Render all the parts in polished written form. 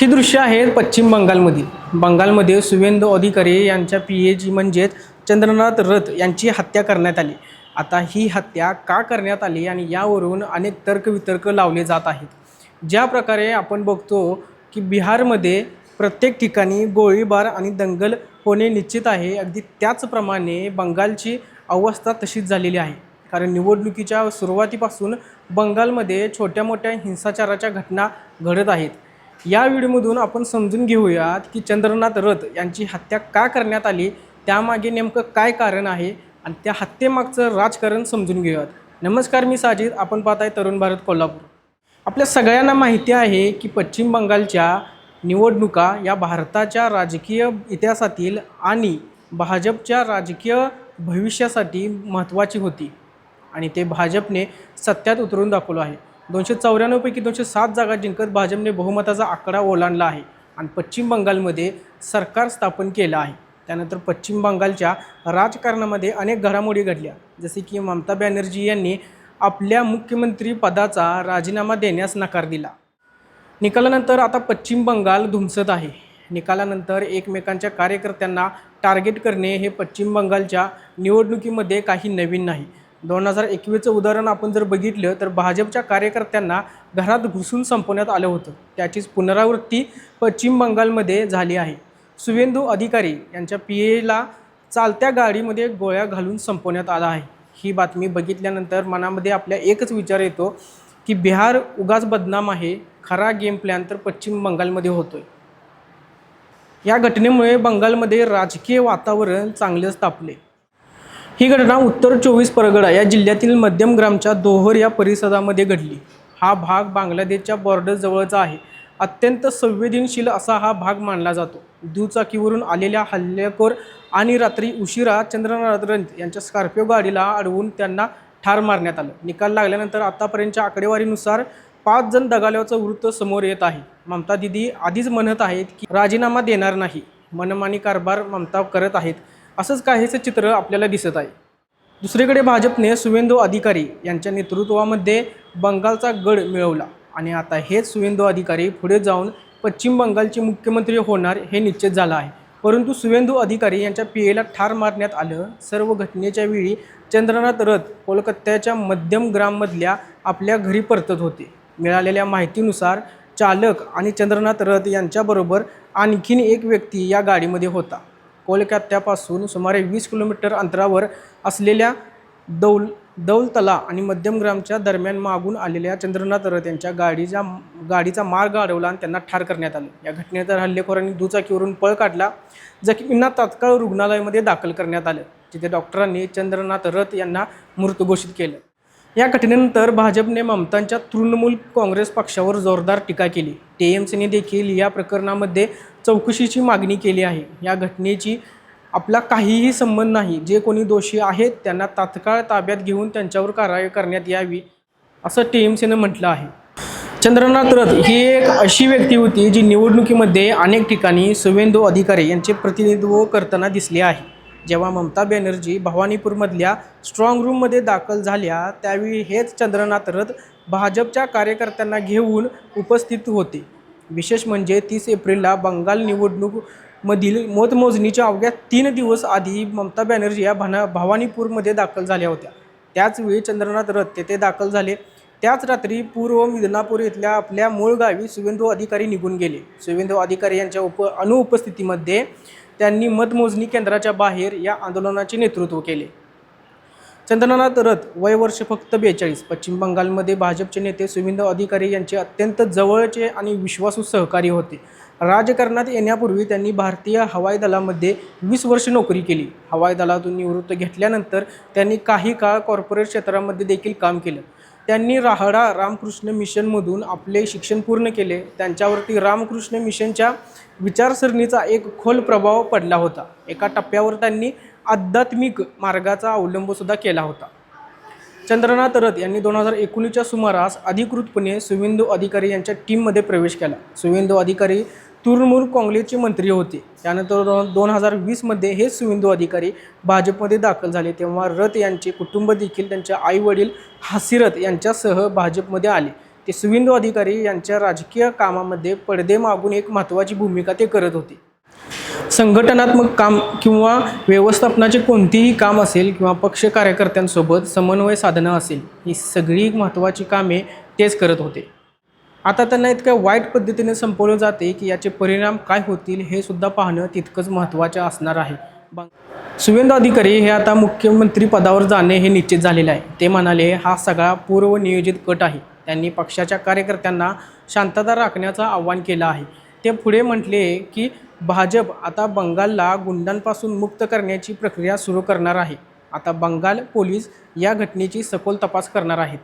ही दृश्य आहेत पश्चिम बंगालमधील. बंगालमध्ये शुवेंदू अधिकारी यांच्या पीएजी म्हणजेच चंद्रनाथ रथ यांची हत्या करण्यात आली. आता ही हत्या का करण्यात आली आणि यावरून अनेक तर्कवितर्क लावले जात आहेत. ज्या प्रकारे आपण बघतो की बिहारमध्ये प्रत्येक ठिकाणी गोळीबार आणि दंगल होणे निश्चित आहे, अगदी त्याचप्रमाणे बंगालची अवस्था तशीच झालेली आहे. कारण निवडणुकीच्या सुरुवातीपासून बंगालमध्ये छोट्या मोठ्या हिंसाचाराच्या घटना घडत आहेत. या व्हिडिओमधून आपण समजून घेऊयात की चंद्रनाथ रथ यांची हत्या का करण्यात आली, त्यामागे नेमकं काय कारण आहे आणि त्या हत्येमागचं राजकारण समजून घेऊयात. नमस्कार, मी साजिद, आपण पाहताय तरुण भारत कोल्हापूर. आपल्या सगळ्यांना माहिती आहे की पश्चिम बंगालच्या निवडणुका या भारताच्या राजकीय इतिहासातील आणि भाजपच्या राजकीय भविष्यासाठी महत्त्वाची होती आणि ते भाजपने सत्यात उतरून दाखवलं आहे. 294 पैकी 207 जागा जिंकत भाजपने बहुमताचा आकडा ओलांडला आहे आणि पश्चिम बंगालमध्ये सरकार स्थापन केलं आहे. त्यानंतर पश्चिम बंगालच्या राजकारणामध्ये अनेक घडामोडी घडल्या, जसे की ममता बॅनर्जी यांनी आपल्या मुख्यमंत्री पदाचा राजीनामा देण्यास नकार दिला. निकालानंतर आता पश्चिम बंगाल धुमसत आहे. निकालानंतर एकमेकांच्या कार्यकर्त्यांना टार्गेट करणे हे पश्चिम बंगालच्या निवडणुकीमध्ये काही नवीन नाही. 2021चं उदाहरण आपण जर बघितलं तर भाजपच्या कार्यकर्त्यांना घरात घुसून संपवण्यात आलं होतं. त्याचीच पुनरावृत्ती पश्चिम बंगालमध्ये झाली आहे. शुवेंदू अधिकारी यांच्या पीएला चालत्या गाडीमध्ये गोळ्या घालून संपवण्यात आला आहे. ही बातमी बघितल्यानंतर मनामध्ये आपल्या एकच विचार येतो की बिहार उगाच बदनाम आहे, खरा गेम प्लॅन तर पश्चिम बंगालमध्ये होतोय. या घटनेमुळे बंगालमध्ये राजकीय वातावरण चांगलेच तापले. ही घटना उत्तर 24 परगणा या जिल्ह्यातील मध्यमग्रामच्या दोहर या परिसरामध्ये घडली. हा भाग बांगलादेशच्या बॉर्डरजवळचा आहे. अत्यंत संवेदनशील असा हा भाग मानला जातो. दुचाकीवरून आलेल्या हल्लेखोर आणि रात्री उशिरा चंद्रनाथ रथ यांच्या स्कॉर्पिओ गाडीला अडवून त्यांना ठार मारण्यात आलं. निकाल लागल्यानंतर आतापर्यंतच्या आकडेवारीनुसार 5 जण दगावल्याचं वृत्त समोर येत आहे. ममता दिदी आधीच म्हणत आहेत की राजीनामा देणार नाही, मनमानी कारभार ममता करत आहेत, असंच काहीचं चित्र आपल्याला दिसत आहे. दुसरीकडे भाजपने शुवेंदू अधिकारी यांच्या नेतृत्वामध्ये बंगालचा गड मिळवला आणि आता हेच शुवेंदू अधिकारी पुढे जाऊन पश्चिम बंगालचे मुख्यमंत्री होणार हे निश्चित झालं आहे. परंतु शुवेंदू अधिकारी यांच्या पीएला ठार मारण्यात आलं. सर्व घटनेच्या वेळी चंद्रनाथ रथ कोलकात्याच्या मध्यमग्राममधल्या आपल्या घरी परतत होते. मिळालेल्या माहितीनुसार चालक आणि चंद्रनाथ रथ यांच्याबरोबर आणखीन एक व्यक्ती या गाडीमध्ये होता. कोलकात्यापासून सुमारे 20 किलोमीटर अंतरावर असलेल्या दौलतला आणि मध्यमग्रामच्या दरम्यान मागून आलेल्या चंद्रनाथ रथ यांच्या गाडीचा मार्ग अडवला आणि त्यांना ठार करण्यात आलं. या घटनेनंतर हल्लेखोरांनी दुचाकीवरून पळ काढला. जखमींना तात्काळ रुग्णालयामध्ये दाखल करण्यात आलं, जिथे डॉक्टरांनी चंद्रनाथ रथ यांना मृत घोषित केलं. या घटनेनंतर भाजपने ममतांच्या तृणमूल काँग्रेस पक्षावर जोरदार टीका केली. टीएमसीने देखील या प्रकरणामध्ये चौकशीची मागणी केली आहे. या घटनेची आपला काहीही संबंध नाही. जे कोणी दोषी आहेत त्यांना तात्काळ ताब्यात घेऊन त्यांच्यावर कारवाई करण्यात यावी, असं टीएमसीनं म्हटलं आहे. चंद्रनाथ रथ ही एक अशी व्यक्ती होती जी निवडणुकीमध्ये अनेक ठिकाणी शुवेंदू अधिकारी यांचे प्रतिनिधित्व करताना दिसले आहे. जेव्हा ममता बॅनर्जी भवानीपूरमधल्या स्ट्रॉंग रूममध्ये दाखल झाल्या त्यावेळी हेच चंद्रनाथ रथ भाजपच्या कार्यकर्त्यांना घेऊन उपस्थित होते. विशेष म्हणजे 30 एप्रिलला बंगाल निवडणूकमधील मतमोजणीच्या अवघ्या 3 दिवस आधी ममता बॅनर्जी या भवानीपूरमध्ये दाखल झाल्या होत्या. त्याचवेळी चंद्रनाथ रथ तेथे दाखल झाले. त्याच रात्री पूर्व मिदनापूर इथल्या आपल्या मूळ गावी शुवेंदू अधिकारी निघून गेले. शुवेंदू अधिकारी यांच्या अनुपस्थितीमध्ये त्यांनी मतमोजणी केंद्राच्या बाहेर या आंदोलनाचे नेतृत्व केले. चंद्रनाथ रथ वय वर्ष फक्त 42. पश्चिम बंगालमध्ये भाजपचे नेते शुवेंदू अधिकारी यांचे अत्यंत जवळचे आणि विश्वासू सहकारी होते. राजकारणात येण्यापूर्वी त्यांनी भारतीय हवाई दलामध्ये 20 वर्ष नोकरी केली. हवाई दलातून निवृत्त घेतल्यानंतर त्यांनी काही काळ कॉर्पोरेट क्षेत्रामध्ये देखील काम केलं. त्यांनी राहडा रामकृष्ण मिशनमधून आपले शिक्षण पूर्ण केले. त्यांच्यावरती रामकृष्ण मिशनच्या विचारसरणीचा एक खोल प्रभाव पडला होता. एका टप्प्यावर त्यांनी आध्यात्मिक मार्गाचा अवलंबसुद्धा केला होता. चंद्रनाथ रथ यांनी 2019च्या सुमारास अधिकृतपणे शुवेंदू अधिकारी यांच्या टीममध्ये प्रवेश केला. शुवेंदू अधिकारी तृणमूल काँग्रेसचे मंत्री होते. त्यानंतर 2020मध्ये हे शुवेंदू अधिकारी भाजपमध्ये दाखल झाले. तेव्हा रथ यांचे कुटुंब देखील त्यांच्या आई वडील हासिरथ यांच्यासह भाजपमध्ये आले. ते सुवेंदू अधिकारी यांच्या राजकीय कामामध्ये पडदे मागून एक महत्त्वाची भूमिका ते करत होते. संघटनात्मक काम किंवा व्यवस्थापनाचे कोणतेही काम असेल किंवा पक्ष कार्यकर्त्यांसोबत समन्वय साधणं असेल, ही सगळी महत्त्वाची कामे तेच करत होते. आता त्यांना इतक्या वाईट पद्धतीने संपवलं जाते की याचे परिणाम काय होतील हे सुद्धा पाहणं तितकंच महत्त्वाचं असणार आहे. सुवेंदू अधिकारी हे आता मुख्यमंत्री पदावर जाणे हे निश्चित झालेले आहे. ते म्हणाले, हा सगळा पूर्वनियोजित कट आहे. त्यांनी पक्षाच्या कार्यकर्त्यांना शांतता राखण्याचं आवाहन केलं आहे. ते पुढे म्हटले की भाजप आता बंगालला गुंडांपासून मुक्त करण्याची प्रक्रिया सुरू करणार आहे. आता बंगाल पोलीस या घटनेची सखोल तपास करणार आहेत.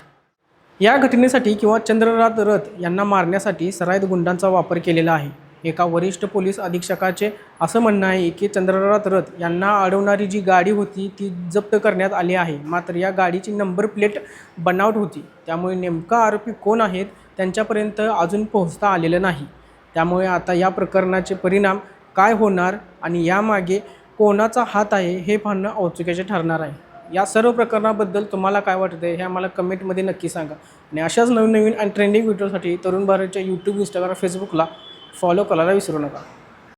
या घटनेसाठी किंवा चंद्रनाथ रथ यांना मारण्यासाठी सराईत गुंडांचा वापर केलेला आहे. एका वरिष्ठ पोलीस अधीक्षकाचे असं म्हणणं आहे की चंद्रनाथ रथ यांना अडवणारी जी गाडी होती ती जप्त करण्यात आली आहे. मात्र या गाडीची नंबर प्लेट बनावट होती. त्यामुळे नेमका आरोपी कोण आहेत त्यांच्यापर्यंत अजून पोहोचता आलेलं नाही. त्यामुळे आता या प्रकरणाचे परिणाम काय होणार आणि यामागे कोणाचा हात आहे हे पाहणं औत्सुक्याचे ठरणार आहे. या सर्व प्रकरणाबद्दल तुम्हाला काय वाटतं हे आम्हाला कमेंटमध्ये नक्की सांगा. आणि अशाच नवीन आणि ट्रेंडिंग व्हिडिओसाठी तरुण भारतच्या यूट्यूब, इंस्टाग्राम, फेसबुकला फॉलो करायला विसरू नका.